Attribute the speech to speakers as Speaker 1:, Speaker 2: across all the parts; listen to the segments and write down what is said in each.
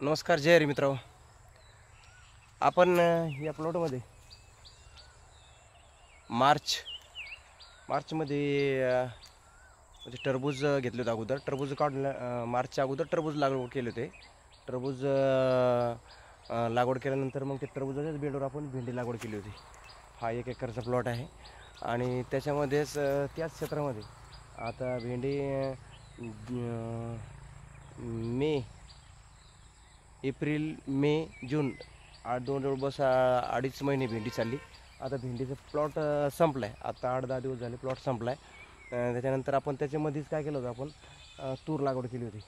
Speaker 1: नमस्कार जय हरी मित्रांनो. आपण या प्लॉटमध्ये मार्चमध्ये म्हणजे टरबूज घेतले होते. अगोदर टरबूज काढून मार्चच्या अगोदर टरबूज लागवड केले होते. टरबूज लागवड केल्यानंतर मग ते टरबूजाच्याच बेडवर आपण भेंडी लागवड केली होती. हा 1 एकरचा प्लॉट आहे आणि त्याच्यामध्येच त्याच क्षेत्रामध्ये आता भेंडी एप्रिल मे जून 2.5 महिने भेंडी चालली. आता भेंडीचं प्लॉट संपला आहे. आता 8-10 दिवस झाले प्लॉट संपला आहे. त्याच्यानंतर आपण त्याच्यामध्येच काय केलं होतं, आपण तूर लागवड केली होती.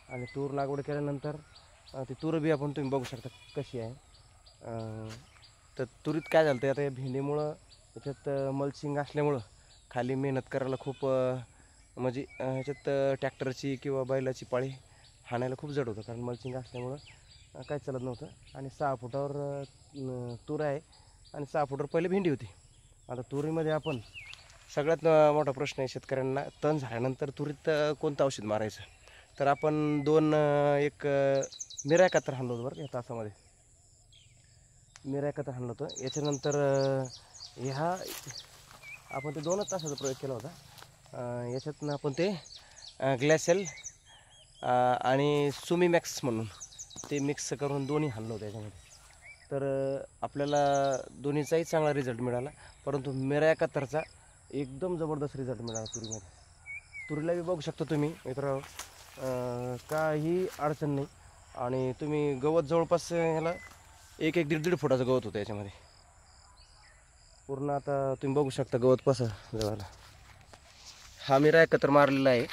Speaker 1: आणि तूर लागवड केल्यानंतर ती तूर बी आपण तुम्ही बघू शकता कशी आहे. तर तुरीत काय झालं, आता या भेंडीमुळं त्याच्यात मल्चिंग असल्यामुळं खाली मेहनत करायला खूप म्हणजे ह्याच्यात ट्रॅक्टरची किंवा बैलाची पाळी हाणायला खूप जड होतं, कारण मल्चिंग असल्यामुळं काय चालत नव्हतं. आणि 6 फुटावर तूर आहे आणि 6 फुटावर पहिले भेंडी होती. आता तुरीमध्ये आपण सगळ्यात मोठा प्रश्न आहे शेतकऱ्यांना, तण झाल्यानंतर तुरीत कोणतं औषध मारायचं. तर आपण एक मिरा एकत्र हाणलं होतं बरं या तासामध्ये. मिरा एकत्र हाणलं होतं. याच्यानंतर ह्या आपण ते 2च तासाचा प्रयोग केला होता. याच्यातनं आपण ते ग्लॅसेल आणि सुमी मॅक्स म्हणून ते मिक्स करून दोन्ही हाणलं होतं याच्यामध्ये. तर आपल्याला दोन्हीचाही चांगला रिझल्ट मिळाला, परंतु मिरा एकत्रचा एकदम जबरदस्त रिझल्ट मिळाला तुरीमध्ये. तुरीला बी बघू शकता तुम्ही मित्रांनो, काही अडचण नाही. आणि तुम्ही गवत जवळपास ह्याला 1-1, 1.5 फुटाचं गवत होतं याच्यामध्ये पूर्ण. आता तुम्ही बघू शकता गवत कसं जवळला. हा मिरा एकत्र मारलेला आहे.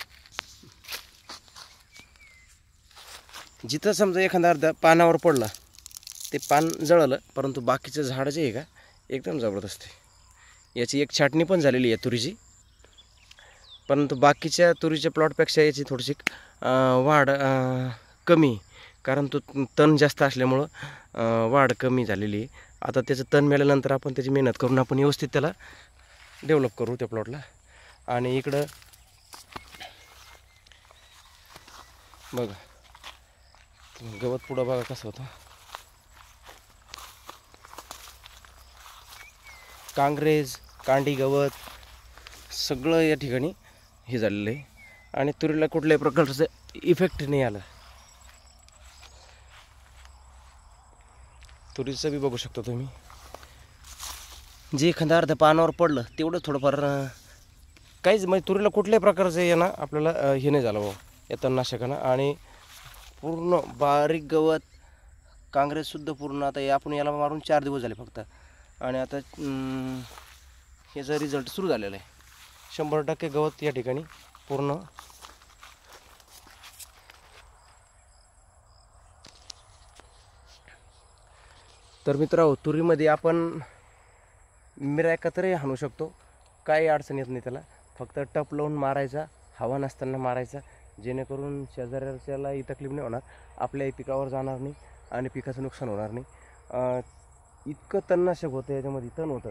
Speaker 1: जिथं समजा एखादा अर्धा पानावर पडला ते पान जळलं, परंतु बाकीचं झाड जे आहे का एकदम जबरदस्त आहे. याची एक छाटणी पण झालेली आहे तुरीची, परंतु बाकीच्या तुरीच्या प्लॉटपेक्षा याची थोडीशी वाढ कमी, कारण तो तण जास्त असल्यामुळं वाढ कमी झालेली आहे. आता त्याचं तण मिळाल्यानंतर आपण त्याची मेहनत करून आपण व्यवस्थित त्याला डेव्हलप करू त्या प्लॉटला. आणि इकडं बघा गवत पुढं बघा कसं होतं. कांग्रेज, कांडी गवत सगळं या ठिकाणी हे झालेलं आहे. आणि तुरीला कुठल्याही प्रकारचं इफेक्ट नाही आला. तुरीचं बी बघू शकता तुम्ही, जे एखाद्या अर्ध्या पानावर पडलं तेवढं थोडंफार काहीच म्हणजे तुरीला कुठल्याही प्रकारचं आहे ना आपल्याला हे नाही झालं बाबा या तणनाशकानं. आणि पूर्ण बारीक गवत, काँग्रेससुद्धा पूर्ण. आता आपण याला मारून 4 दिवस झाले फक्त, आणि आता याचा रिझल्ट सुरू झालेला आहे. 100% गवत या ठिकाणी पूर्ण. तर मित्रांनो, तुरीमध्ये आपण मिरा एकत्रही हाणू शकतो, काही अडचण येत नाही त्याला. फक्त टप लावून मारायचा, हवा नसताना मारायचा, जेणेकरून शेजाऱ्याच्यालाही तकलीफ नाही होणार, आपल्याही पिकावर जाणार नाही आणि पिकाचं नुकसान होणार नाही. इतकं तणनाशक होतं याच्यामध्ये, तण होतं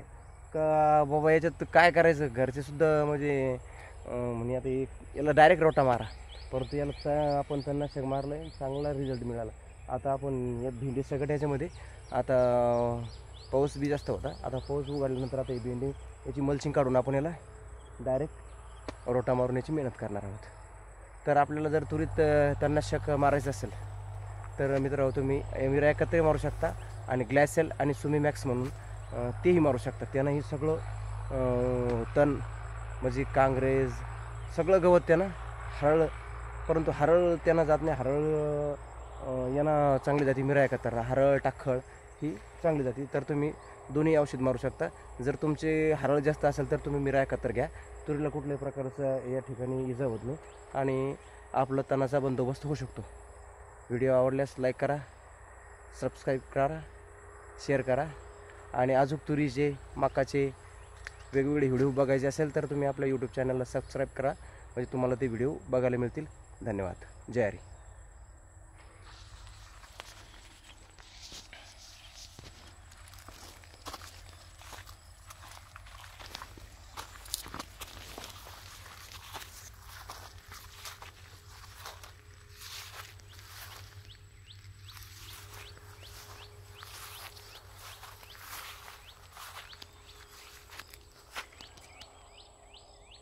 Speaker 1: का बाबा याच्यात काय करायचं. घरचेसुद्धा म्हणजे आता याला डायरेक्ट रोटा मारा, परंतु याला आपण तणनाशक मारलं आहे, चांगला रिझल्ट मिळाला. आता आपण या भेंडी सगळ्या याच्यामध्ये आता पाऊस बी जास्त होता. आता पाऊस उघडल्यानंतर आता ही भेंडी याची मल्चिंग काढून आपण याला डायरेक्ट रोटा मारून याची मेहनत करणार आहोत. तर आपल्याला जर तुरीत तणनाशक मारायचं असेल तर मित्रांनो, तुम्ही मिरा एकत्रही मारू शकता आणि ग्लॅसेल आणि सुमी मॅक्स म्हणून तेही मारू शकता. त्यानं ही सगळं तण म्हणजे काँग्रेस सगळं गवत त्यानं हरळ, परंतु हरळ त्यांना जात नाही. हरळ यांना चांगली जाते. मिरा एकत्र हरळ, टाखळ ही चांगली जाते. तर तुम्ही दोन्ही औषध मारू शकता. जर तुमचे हरळ जास्त असेल तर तुम्ही मिरा एकत्र घ्या. तुरीला कुठल्याही प्रकारचं या ठिकाणी इजा होत नाही आणि आपला तणाचा बंदोबस्त होऊ शकतो. व्हिडिओ आवडल्यास लाईक करा, सबस्क्राईब करा, शेअर करा. आणि अजून तुरीचे, मकाचे वेगवेगळे व्हिडिओ बघायचे असेल तर तुम्ही आपल्या यूट्यूब चॅनलला सबस्क्राईब करा, म्हणजे तुम्हाला ते व्हिडिओ बघायला मिळतील. धन्यवाद. जय हरी.